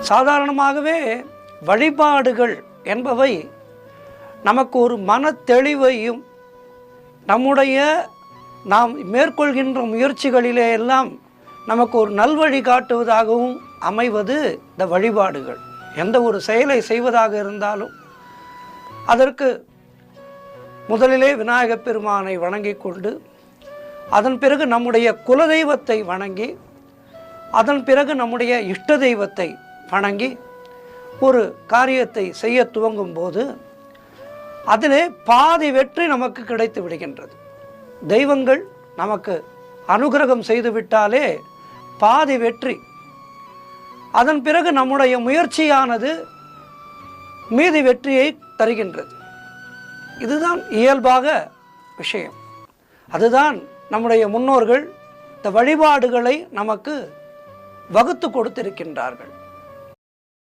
சாதாரணமாகவே வழிபாடுகள் என்பவை நமக்கு ஒரு மன தெளிவையும் நம்முடைய நாம் மேற்கொள்கின்ற முயற்சிகளிலே எல்லாம் நமக்கு ஒரு நல்வழி காட்டுவதாகவும் அமைவது இந்த வழிபாடுகள். எந்த ஒரு செயலை செய்வதாக இருந்தாலும் அதற்கு முதலிலே விநாயகப் பெருமானை வணங்கி கொண்டு, அதன் பிறகு நம்முடைய குலதெய்வத்தை வணங்கி, அதன் பிறகு நம்முடைய இஷ்ட தெய்வத்தை வணங்கி ஒரு காரியத்தை செய்ய துவங்கும் போது அதிலே பாதி வெற்றி நமக்கு கிடைத்து விடுகின்றது. தெய்வங்கள் நமக்கு அனுகிரகம் செய்துவிட்டாலே பாதி வெற்றி. அதன் பிறகு நம்முடைய முயற்சியானது மீதி வெற்றியை தருகின்றது. இதுதான் இயல்பாக விஷயம். அதுதான் நம்முடைய முன்னோர்கள் இந்த வழிபாடுகளை நமக்கு வகுத்து கொடுத்திருக்கின்றார்கள்.